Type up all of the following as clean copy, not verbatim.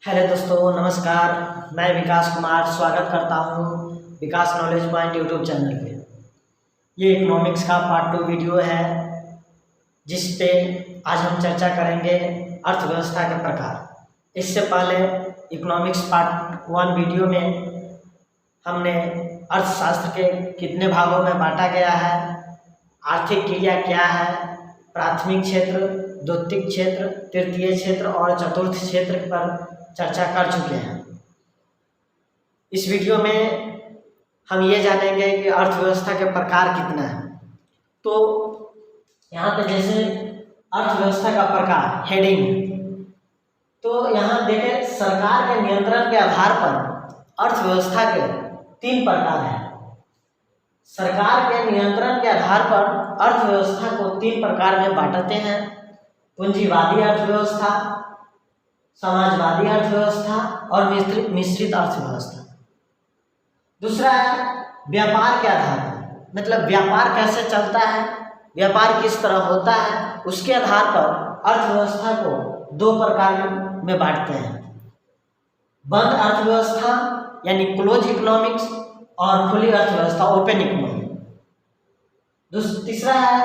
Hello दोस्तों, नमस्कार। मैं विकास कुमार स्वागत करता हूँ विकास नॉलेज पॉइंट यूट्यूब चैनल पे। ये इकोनॉमिक्स का पार्ट 2 वीडियो है जिस पे आज हम चर्चा करेंगे अर्थव्यवस्था के प्रकार। इससे पहले इकोनॉमिक्स पार्ट 1 वीडियो में हमने अर्थशास्त्र के कितने भागों में बांटा गया है, आर्थिक क्रिया क्या है, प्राथमिक क्षेत्र, द्वितीयक क्षेत्र, तृतीय क्षेत्र और चतुर्थ क्षेत्र पर चर्चा कर चुके हैं। इस वीडियो में हम ये जानेंगे कि अर्थव्यवस्था के प्रकार कितना है। तो यहाँ पे जैसे अर्थव्यवस्था का प्रकार हेडिंग, तो यहाँ देखें सरकार के नियंत्रण के आधार पर अर्थव्यवस्था के 3 प्रकार हैं। सरकार के नियंत्रण के आधार पर अर्थव्यवस्था को 3 प्रकार में बांटते हैं: पूंजीवादी अर्थव्यवस्था, समाजवादी अर्थव्यवस्था और मिश्रित अर्थव्यवस्था। दूसरा है व्यापार के आधार पर, मतलब व्यापार कैसे चलता है, व्यापार किस तरह होता है, उसके आधार पर अर्थव्यवस्था को 2 प्रकार में बांटते हैं: बंद अर्थव्यवस्था यानी क्लोज इकोनॉमिक्स और खुली अर्थव्यवस्था ओपन इकोनॉमिक। तीसरा है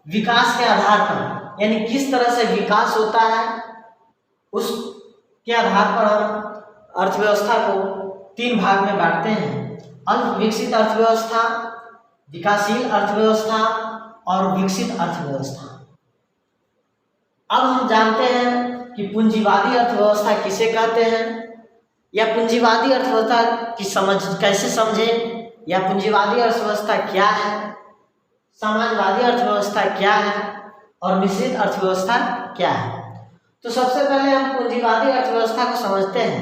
विकास के आधार पर, यानी किस तरह से विकास होता है उसके आधार पर हम अर्थव्यवस्था को 3 भाग में बांटते हैं: अल्प विकसित अर्थव्यवस्था, विकासशील अर्थव्यवस्था और विकसित अर्थव्यवस्था। अब हम जानते हैं कि पूंजीवादी अर्थव्यवस्था किसे कहते हैं, या पूंजीवादी अर्थव्यवस्था की समझ कैसे समझें, या पूंजीवादी अर्थव्यवस्था क्या है, समाजवादी अर्थव्यवस्था क्या है और मिश्रित अर्थव्यवस्था क्या है। तो सबसे पहले हम पूंजीवादी अर्थव्यवस्था को समझते हैं।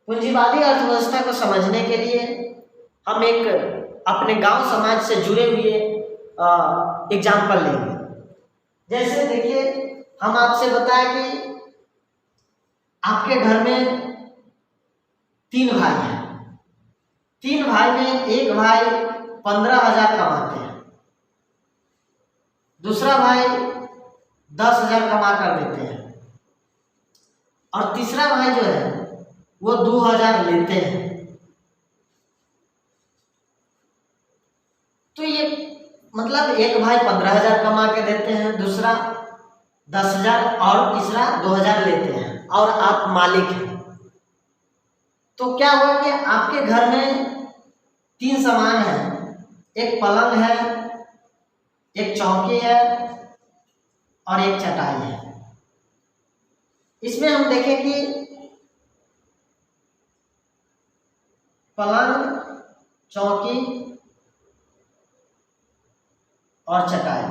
पूंजीवादी अर्थव्यवस्था को समझने के लिए हम एक अपने गांव समाज से जुड़े हुए एग्जाम्पल लेंगे। जैसे देखिए, हम आपसे बताएं कि आपके घर में 3 भाई हैं। 3 भाई में एक भाई 15,000 कमाते हैं, दूसरा भाई 10,000 कमा कर देते हैं और तीसरा भाई जो है वो 2,000 लेते हैं। तो ये मतलब एक भाई 15,000 कमा के देते हैं, दूसरा 10,000 और तीसरा 2,000 लेते हैं और आप मालिक हैं। तो क्या हुआ कि आपके घर में 3 सामान है: एक पलंग है, एक चौकी है और एक चटाई है। इसमें हम देखें कि पलंग, चौकी और चटाई।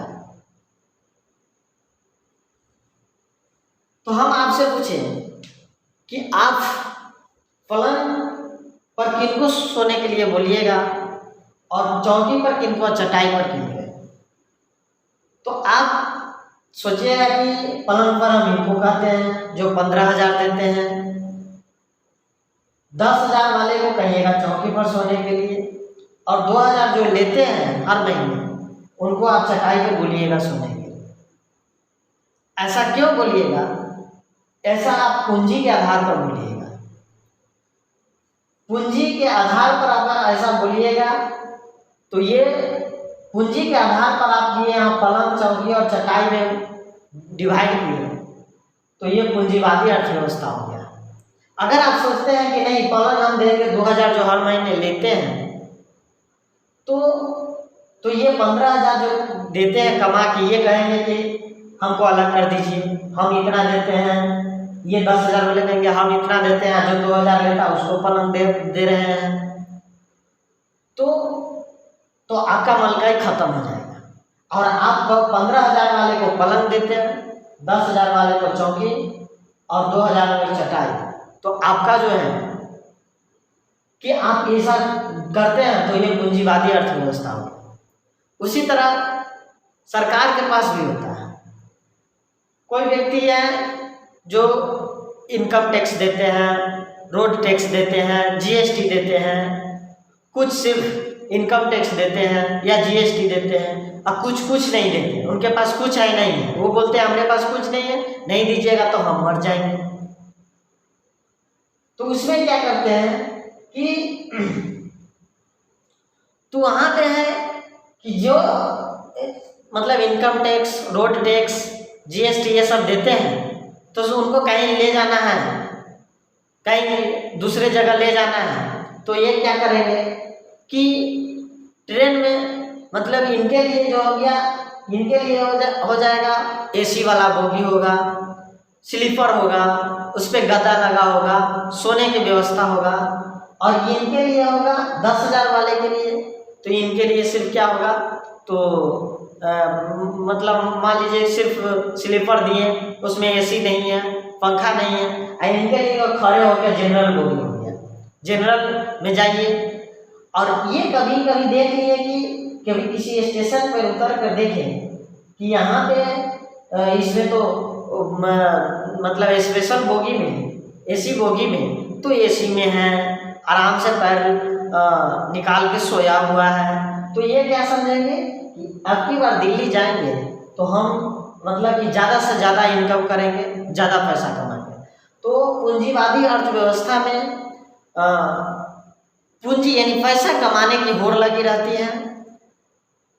तो हम आपसे पूछें कि आप पलंग पर किनको सोने के लिए बोलिएगा और चौकी पर किनको, चटाई पर किनको। तो आप सोचिएगा कि पलंग पर हम इनको कहते हैं जो 15,000 देते हैं, 10,000 वाले को कहिएगा चौकी पर सोने के लिए, और 2,000 जो लेते हैं हर महीने उनको आप चटाई पे बोलिएगा सोने के लिए। ऐसा क्यों बोलिएगा? ऐसा आप पूंजी के आधार पर बोलिएगा। पूंजी के आधार पर अगर ऐसा बोलिएगा तो ये पूंजी के आधार पर आप ये यहाँ पलंग, चौकी और चटाई में डिवाइड किए तो ये पूंजीवादी अर्थव्यवस्था हो गया। अगर आप सोचते हैं कि नहीं, पलंग हम देंगे 2,000 जो हर महीने लेते हैं, तो ये 15,000 जो देते हैं कमा के, ये कहेंगे कि हमको अलग कर दीजिए, हम इतना देते हैं। ये 10,000 वाले कहेंगे हम इतना देते हैं, जो 2,000 लेता है उसको पलंग दे रहे हैं। तो आपका मलकाई खत्म हो जाएगा और आप 15,000 वाले को पलंग देते हैं, 10,000 वाले को चौकी और 2,000 वाले चटाई। तो आपका जो है कि आप ऐसा करते हैं तो ये पूंजीवादी अर्थव्यवस्था होगी। उसी तरह सरकार के पास भी होता है। कोई व्यक्ति है जो इनकम टैक्स देते हैं, रोड टैक्स देते हैं, जीएसटी देते हैं, कुछ सिर्फ इनकम टैक्स देते हैं या जीएसटी देते हैं और कुछ नहीं देते। उनके पास कुछ है नहीं है, वो बोलते हैं हमारे पास कुछ नहीं है, नहीं दीजिएगा तो हम मर जाएंगे। तो उसमें क्या करते हैं कि तो वहाँ पे है कि जो मतलब income tax, road tax, GST ये सब देते हैं, तो उनको कहीं ले जाना है, कहीं दूसरे जगह ले जाना है, तो ये क्या करेंगे कि ट्रेन में मतलब इनके लिए जो हो गया, इनके लिए हो जाएगा एसी वाला बोगी होगा, स्लीपर होगा, उस पर गद्दा लगा होगा, सोने की व्यवस्था होगा। और इनके लिए होगा 10,000 वाले के लिए, तो इनके लिए सिर्फ क्या होगा, तो मतलब मान लीजिए सिर्फ स्लीपर दिए, उसमें एसी नहीं है, पंखा नहीं है, और इनके लिए खड़े होकर जनरल बोगी हो गया, जनरल में जाइए। और ये कभी कभी देख लिए कि कभी किसी स्टेशन पर उतर कर देखें कि यहाँ पे इसमें तो मतलब स्पेशल बोगी में, एसी बोगी में, तो एसी में है, आराम से पैर निकाल के सोया हुआ है। तो ये क्या समझेंगे कि अब की बार दिल्ली जाएंगे तो हम मतलब कि ज़्यादा से ज़्यादा इनकम करेंगे, ज़्यादा पैसा कमाएंगे। तो पूंजीवादी अर्थव्यवस्था में पूंजी यानी पैसा कमाने की होड़ लगी रहती है।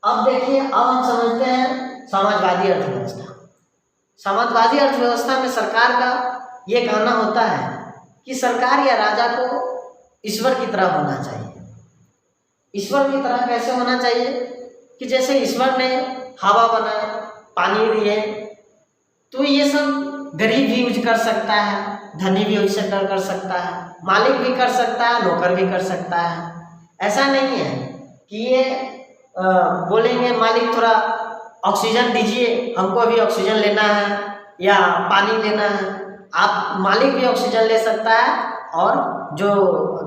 अब देखिए, अब हम समझते हैं समाजवादी अर्थव्यवस्था। समाजवादी अर्थव्यवस्था में सरकार का ये कहना होता है कि सरकार या राजा को ईश्वर की तरह होना चाहिए। ईश्वर की तरह कैसे होना चाहिए कि जैसे ईश्वर ने हवा बनाया, पानी दिए, तो ये सब गरीब भी यूज कर सकता है, धनी भी यूज कर सकता है, मालिक भी कर सकता है, नौकर भी कर सकता है। ऐसा नहीं है कि ये बोलेंगे मालिक थोड़ा ऑक्सीजन दीजिए, हमको अभी ऑक्सीजन लेना है या पानी लेना है। आप मालिक भी ऑक्सीजन ले सकता है और जो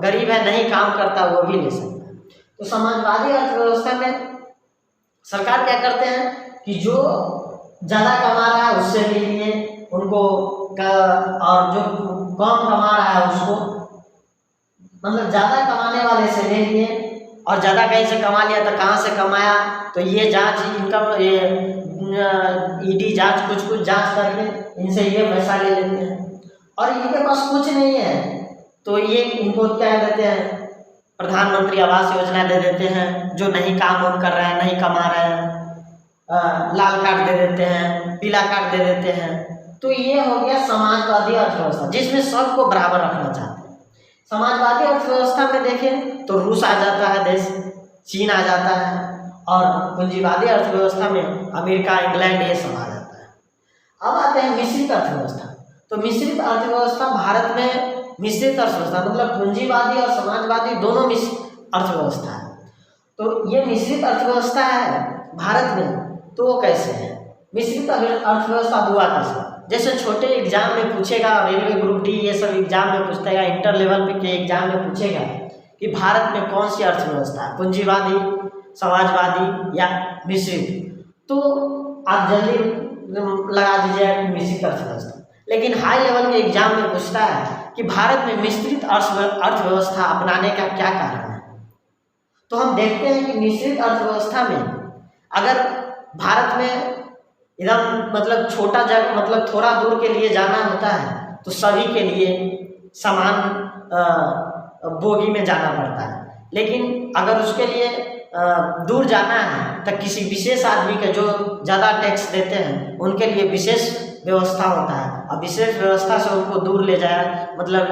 गरीब है नहीं काम करता वो भी ले सकता है। तो समाजवादी अर्थव्यवस्था में सरकार क्या करते हैं कि जो ज़्यादा कमा रहा है उससे ले लिए उनको और जो कम कमा रहा है उसको मतलब ज़्यादा कमाने वाले से ले लिए, और ज़्यादा कहीं से कमा लिया तो कहाँ से कमाया, तो ये जांच, इनकम, ये ईडी जांच, कुछ जांच करके इनसे ये पैसा ले लेते हैं। और इनके पास कुछ नहीं है तो ये इनको क्या देते हैं, प्रधानमंत्री आवास योजना दे देते हैं, जो नहीं काम वाम कर रहे हैं, नहीं कमा रहे हैं, लाल कार्ड दे देते हैं, पीला कार्ड दे देते हैं। तो ये हो गया समाजवादी अर्थव्यवस्था, जिसमें सबको बराबर रखना चाहते हैं। समाजवादी अर्थव्यवस्था में देखें तो रूस आ जाता है देश, चीन आ जाता है, और पूंजीवादी अर्थव्यवस्था में अमेरिका, इंग्लैंड ये सब आ जाता है। अब आते हैं मिश्रित अर्थव्यवस्था। तो मिश्रित अर्थव्यवस्था भारत में, मिश्रित अर्थव्यवस्था मतलब पूंजीवादी और समाजवादी दोनों मिश्रित अर्थव्यवस्था है। तो ये मिश्रित अर्थव्यवस्था है भारत में, तो वो कैसे है मिश्रित अर्थव्यवस्था हुआ कैसे? जैसे छोटे एग्जाम में पूछेगा, रेलवे ग्रुप डी ये सब एग्जाम में पूछेगा, इंटर लेवल पे के एग्जाम में पूछेगा कि भारत में कौन सी अर्थव्यवस्था है, पूंजीवादी, समाजवादी या मिश्रित, तो आप जल्दी लगा दीजिएगा मिश्रित अर्थव्यवस्था। लेकिन हाई लेवल के एग्जाम में पूछता है कि भारत में मिश्रित अर्थव्यवस्था अपनाने का क्या कारण है। तो हम देखते हैं कि मिश्रित अर्थव्यवस्था में अगर भारत में एकदम मतलब छोटा जगह मतलब थोड़ा दूर के लिए जाना होता है तो सभी के लिए समान बोगी में जाना पड़ता है। लेकिन अगर उसके लिए दूर जाना है तो किसी विशेष आदमी के जो ज़्यादा टैक्स देते हैं उनके लिए विशेष व्यवस्था होता है, और विशेष व्यवस्था से उनको दूर ले जाए मतलब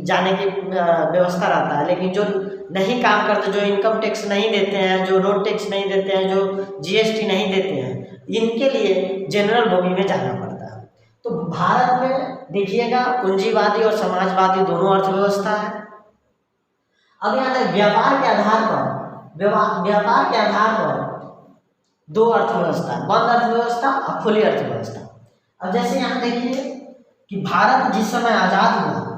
जाने की व्यवस्था रहता है। लेकिन जो नहीं काम करते, जो इनकम टैक्स नहीं देते हैं, जो रोड टैक्स नहीं देते हैं, जो जीएसटी नहीं देते हैं, इनके लिए जनरल बोगी में जाना पड़ता है। तो भारत में देखिएगा पूंजीवादी और समाजवादी दोनों अर्थव्यवस्था है। अब यहाँ तक व्यापार के आधार पर दो अर्थव्यवस्था, बंद अर्थव्यवस्था और खुली अर्थव्यवस्था। अब जैसे यहाँ देखिए कि भारत जिस समय आज़ाद हुआ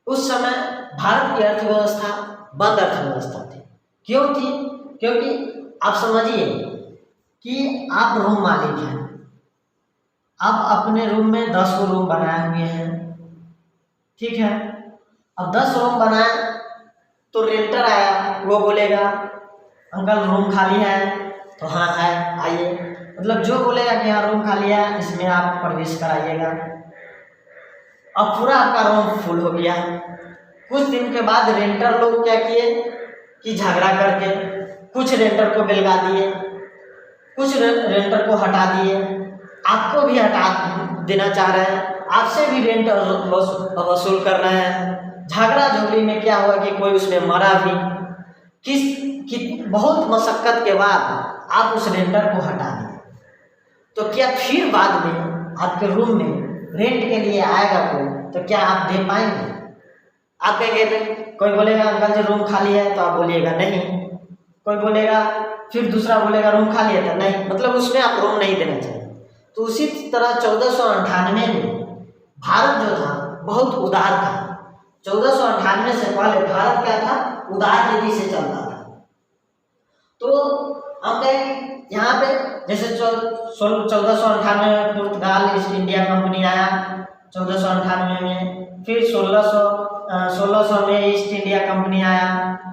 उस समय भारत की अर्थव्यवस्था बंद अर्थव्यवस्था थी। क्यों थी? क्योंकि आप समझिए कि आप रूम मालिक हैं, आप अपने रूम में 10 को रूम बनाए हुए हैं, ठीक है। अब 10 रूम बनाए तो रेंटर आया, वो बोलेगा अंकल रूम खाली है, तो हाँ है आइए, मतलब जो बोलेगा कि हाँ रूम खाली है इसमें आप प्रवेश कराइएगा। अब पूरा आपका रूम फुल हो गया। कुछ दिन के बाद रेंटर लोग क्या किए कि झगड़ा करके कुछ रेंटर को बेलगा दिए, कुछ रेंटर को हटा दिए, आपको भी हटा देना चाह रहे हैं, आपसे भी रेंट वसूल कर रहे हैं। झगड़ा झगड़ी में क्या हुआ कि कोई उसमें मरा भी। बहुत मशक्कत के बाद आप उस रेंटर को हटा दिए, तो क्या फिर बाद में आपके रूम में रेंट के लिए आएगा कोई, तो क्या आप दे पाएंगे? आप कहेंगे नहीं। कोई बोलेगा अंकल जी रूम खाली है, तो आप बोलिएगा नहीं। कोई बोलेगा, फिर दूसरा बोलेगा रूम खाली है, तो नहीं, मतलब उसमें आप रूम नहीं देना चाहिए। तो उसी तरह 1498 में भारत जो था बहुत उदार था। 1498 से पहले भारत क्या था? उदार नीति से चलता था। तो हम कहें यहाँ पे जैसे 1498 में पुर्तगाल ईस्ट इंडिया कंपनी आया 1498 में, फिर 1600 में ईस्ट इंडिया कंपनी आया,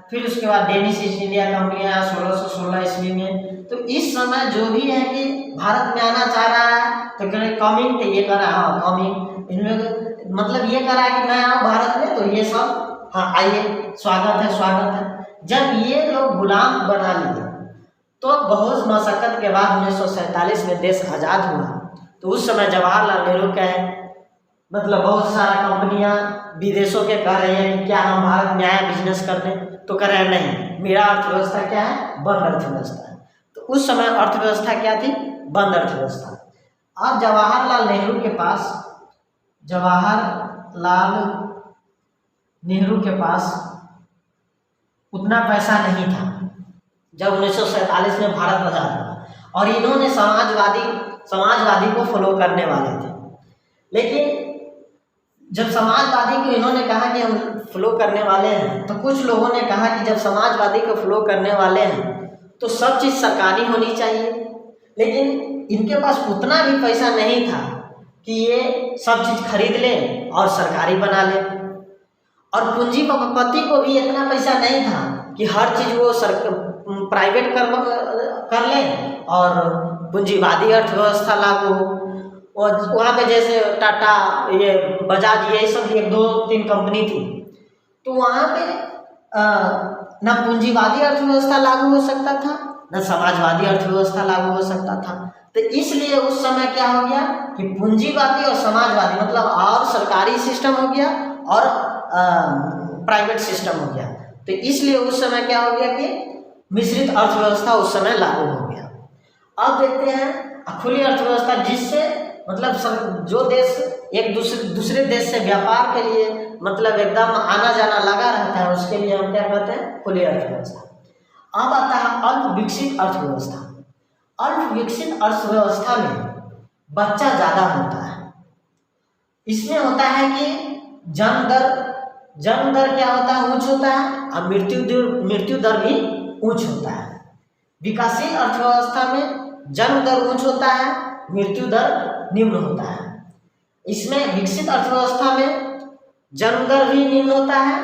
फिर उसके बाद डेनिश ईस्ट इंडिया कंपनी आया 1616 ईस्वी में। तो इस समय जो भी है कि भारत में आना चाह रहा है तो कमिंग, तो ये कर रहा है कमिंग, इनमें मतलब ये कर रहा है कि मैं आऊँ भारत में, तो ये सब हाँ आइए स्वागत है स्वागत है। जब ये लोग गुलाम बना लिए तो बहुत मशक्कत के बाद 1947 में देश आज़ाद हुआ। तो उस समय जवाहरलाल नेहरू का मतलब बहुत सारा कंपनियां विदेशों के कह रही हैं कि क्या हम भारत में आए बिजनेस करने, तो कह रहे हैं नहीं, मेरा अर्थव्यवस्था क्या है? बंद अर्थव्यवस्था है। तो उस समय अर्थव्यवस्था क्या थी? बंद अर्थव्यवस्था। अब जवाहरलाल नेहरू के पास उतना पैसा नहीं था जब 1947 में भारत आज़ाद हुआ, और इन्होंने समाजवादी को फॉलो करने वाले थे। लेकिन जब समाजवादी को इन्होंने कहा कि हम फॉलो करने वाले हैं, तो कुछ लोगों ने कहा कि जब समाजवादी को फॉलो करने वाले हैं तो सब चीज़ सरकारी होनी चाहिए। लेकिन इनके पास उतना भी पैसा नहीं था कि ये सब चीज़ खरीद लें और सरकारी बना लें, और पूंजीपति को भी इतना पैसा नहीं था कि हर चीज़ वो प्राइवेट कर लें और पूंजीवादी अर्थव्यवस्था लागू हो। और वहाँ पे जैसे टाटा, ये बजाज, ये सब 1-2-3 कंपनी थी, तो वहाँ पे ना पूंजीवादी अर्थव्यवस्था लागू हो सकता था, ना समाजवादी अर्थव्यवस्था लागू हो सकता था। तो इसलिए उस समय क्या हो गया कि पूंजीवादी और समाजवादी मतलब और सरकारी सिस्टम हो गया और प्राइवेट सिस्टम हो गया। तो इसलिए उस समय क्या हो गया कि मिश्रित अर्थव्यवस्था उस समय लागू हो गया। अब देखते हैं खुली अर्थव्यवस्था, जिससे मतलब जो देश एक दूसरे देश से व्यापार के लिए मतलब एकदम आना जाना लगा रहता है, उसके लिए हम क्या कहते हैं? खुली अर्थव्यवस्था। अब आता है अल्प विकसित अर्थव्यवस्था। अल्प विकसित अर्थव्यवस्था में बच्चा ज़्यादा होता है। इसमें होता है कि जन्म दर क्या होता है? उच्च होता है, और मृत्यु दर भी उच्च होता है। विकासशील अर्थव्यवस्था में जन्म दर उच्च होता है, मृत्यु दर निम्न होता है। इसमें विकसित अर्थव्यवस्था में जन्म दर भी निम्न होता है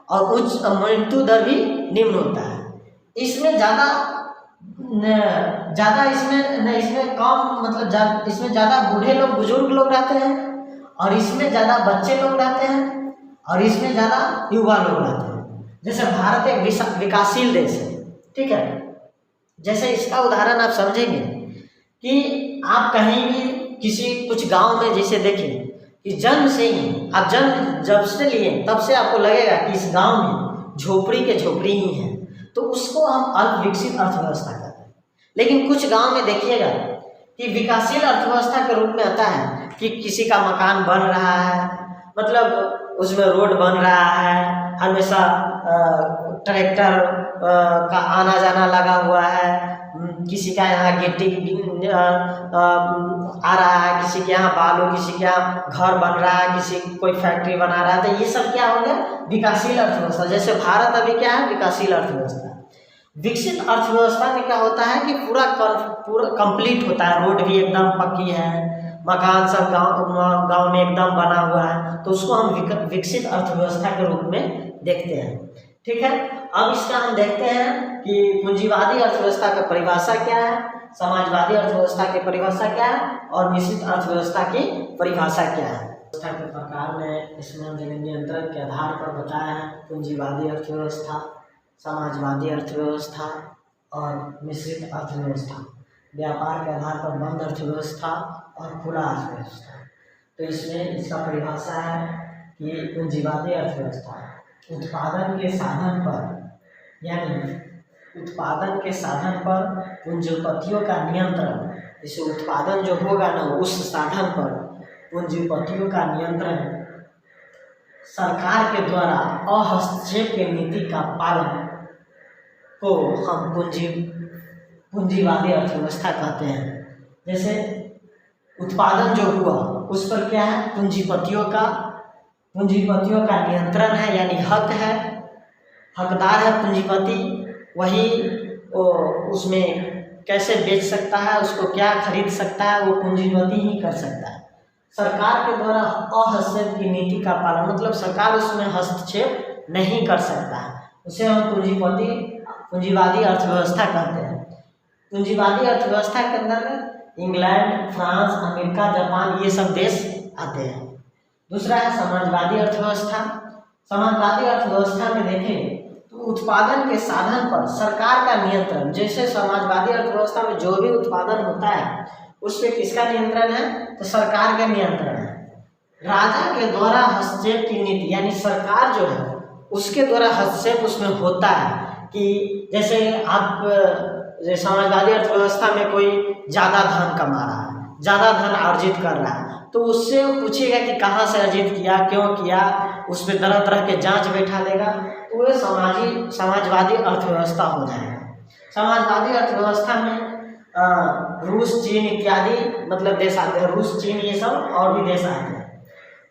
और उच्च मृत्यु दर भी निम्न होता है। इसमें ज़्यादा इसमें कम मतलब इसमें ज़्यादा बूढ़े लोग, बुजुर्ग लोग रहते हैं, और इसमें ज़्यादा बच्चे लोग रहते हैं, और इसमें ज़्यादा युवा लोग रहते हैं। जैसे भारत एक विकासशील देश है, ठीक है। जैसे इसका उदाहरण आप समझेंगे कि आप कहीं भी कुछ गांव में जैसे देखें कि जन्म से ही आप जब से लिए तब से आपको लगेगा कि इस गांव में झोपड़ी के झोपड़ी ही है, तो उसको हम अल्प विकसित अर्थव्यवस्था कहते हैं। लेकिन कुछ गांव में देखिएगा कि विकासशील अर्थव्यवस्था के रूप में आता है कि किसी का मकान बन रहा है, मतलब उसमें रोड बन रहा है, हमेशा ट्रैक्टर का आना जाना लगा हुआ है, किसी का यहाँ गिट्टी आ रहा है, किसी के यहाँ बालू, किसी के यहाँ घर बन रहा है, किसी कोई फैक्ट्री बना रहा है। तो ये सब क्या हो गया? विकासशील अर्थव्यवस्था। जैसे भारत अभी क्या है? विकासशील अर्थव्यवस्था। विकसित अर्थव्यवस्था में क्या होता है कि पूरा कंप्लीट होता है, रोड भी एकदम पक्की है, मकान सब गांव में एकदम बना हुआ है, तो उसको हम विकसित अर्थव्यवस्था के रूप में देखते हैं। ठीक है, अब इसका हम देखते हैं कि पूंजीवादी अर्थव्यवस्था का परिभाषा क्या है, समाजवादी अर्थव्यवस्था की परिभाषा क्या है और मिश्रित अर्थव्यवस्था की परिभाषा क्या है। अर्थव्यवस्था के प्रकार में इसमें हमने नियंत्रण के आधार पर बताया है पूंजीवादी अर्थव्यवस्था, समाजवादी अर्थव्यवस्था और मिश्रित अर्थव्यवस्था, व्यापार के आधार पर बंद अर्थव्यवस्था और खुला अर्थव्यवस्था। तो इसमें इसका परिभाषा है कि पूंजीवादी अर्थव्यवस्था उत्पादन के साधन पर, यानी उत्पादन के साधन पर पूंजीपतियों का नियंत्रण, जैसे उत्पादन जो होगा ना उस साधन पर पूंजीपतियों का नियंत्रण, सरकार के द्वारा अहस्तक्षेप की नीति का पालन को हम पूंजीवादी अर्थव्यवस्था कहते हैं। जैसे उत्पादन जो हुआ उस पर क्या है, पूंजीपतियों का नियंत्रण है, यानी हक है, हकदार है पूंजीपति, वही उसमें कैसे बेच सकता है, उसको क्या खरीद सकता है, वो पूंजीपति ही कर सकता है। सरकार के द्वारा अहस्तक्षेप की नीति का पालन, मतलब सरकार उसमें हस्तक्षेप नहीं कर सकता है, उसे हम पूंजीवादी अर्थव्यवस्था कहते हैं। पूंजीवादी अर्थव्यवस्था के अंदर इंग्लैंड, फ्रांस, अमेरिका, जापान ये सब देश आते हैं। दूसरा है समाजवादी अर्थव्यवस्था। समाजवादी अर्थव्यवस्था में देखें तो उत्पादन के साधन पर सरकार का नियंत्रण, जैसे समाजवादी अर्थव्यवस्था में जो भी उत्पादन होता है उस पर किसका नियंत्रण है, तो सरकार का नियंत्रण है। राजा के द्वारा हस्तक्षेप की नीति, यानी सरकार जो है उसके द्वारा हस्तक्षेप उसमें होता है कि जैसे आप समाजवादी अर्थव्यवस्था में कोई ज़्यादा धन कमा रहा है, ज़्यादा धन अर्जित कर रहा है, तो उससे पूछेगा कि कहाँ से अर्जित किया, क्यों किया, उस पर तरह तरह के जांच बैठा देगा, तो वह समाजवादी अर्थव्यवस्था हो जाएगा। समाजवादी अर्थव्यवस्था में रूस, चीन इत्यादि मतलब देश आते हैं, रूस, चीन ये सब और भी देश आते हैं।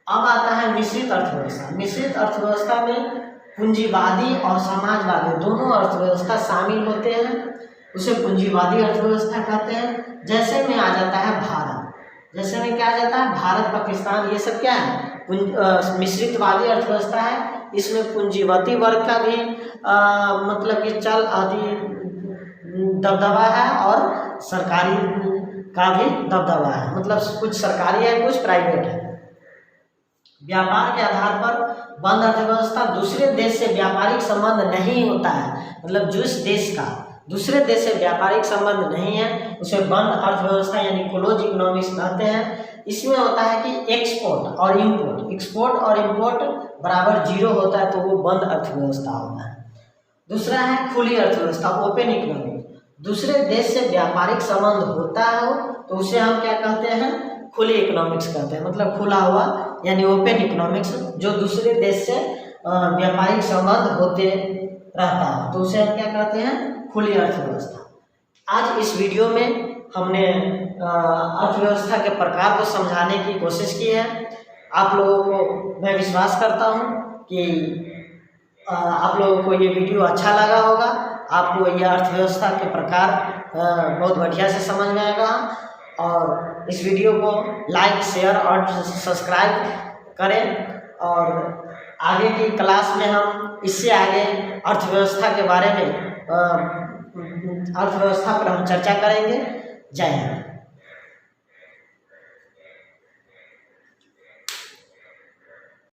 अब आता है मिश्रित अर्थव्यवस्था। मिश्रित अर्थव्यवस्था में पूंजीवादी और समाजवादी दोनों अर्थव्यवस्था शामिल होते हैं, उसे पूंजीवादी अर्थव्यवस्था कहते हैं। जैसे में आ जाता है भारत, जैसे में क्या आ जाता है, भारत, पाकिस्तान, ये सब क्या है, मिश्रितवादी अर्थव्यवस्था है। इसमें पूंजीवादी वर्ग का भी मतलब कि चल आदि दबदबा है और सरकारी का भी दबदबा है, मतलब कुछ सरकारी है कुछ प्राइवेट है। व्यापार के आधार पर बंद अर्थव्यवस्था, दूसरे देश से व्यापारिक संबंध नहीं होता है, मतलब जिस देश का दूसरे देश से व्यापारिक संबंध नहीं है उसे बंद अर्थव्यवस्था यानी क्लोज इकोनॉमिक्स कहते हैं। इसमें होता है कि एक्सपोर्ट और इंपोर्ट बराबर 0 होता है, तो वो बंद अर्थव्यवस्था होता है। दूसरा है खुली अर्थव्यवस्था, ओपन इकोनॉमिक। दूसरे देश से व्यापारिक संबंध होता है तो उसे हम क्या कहते हैं, खुली इकोनॉमिक्स कहते हैं, मतलब खुला हुआ यानी ओपन इकोनॉमिक्स, जो दूसरे देश से व्यापारिक संबंध होते रहता है, तो उसे हम क्या कहते हैं, खुली अर्थव्यवस्था। आज इस वीडियो में हमने अर्थव्यवस्था के प्रकार को समझाने की कोशिश की है। आप लोगों को मैं विश्वास करता हूँ कि आप लोगों को ये वीडियो अच्छा लगा होगा, आपको यह अर्थव्यवस्था के प्रकार बहुत बढ़िया से समझ में आएगा। और इस वीडियो को लाइक, शेयर और सब्सक्राइब करें, और आगे की क्लास में हम इससे आगे अर्थव्यवस्था के बारे में अर्थव्यवस्था पर हम चर्चा करेंगे। जय हिंद।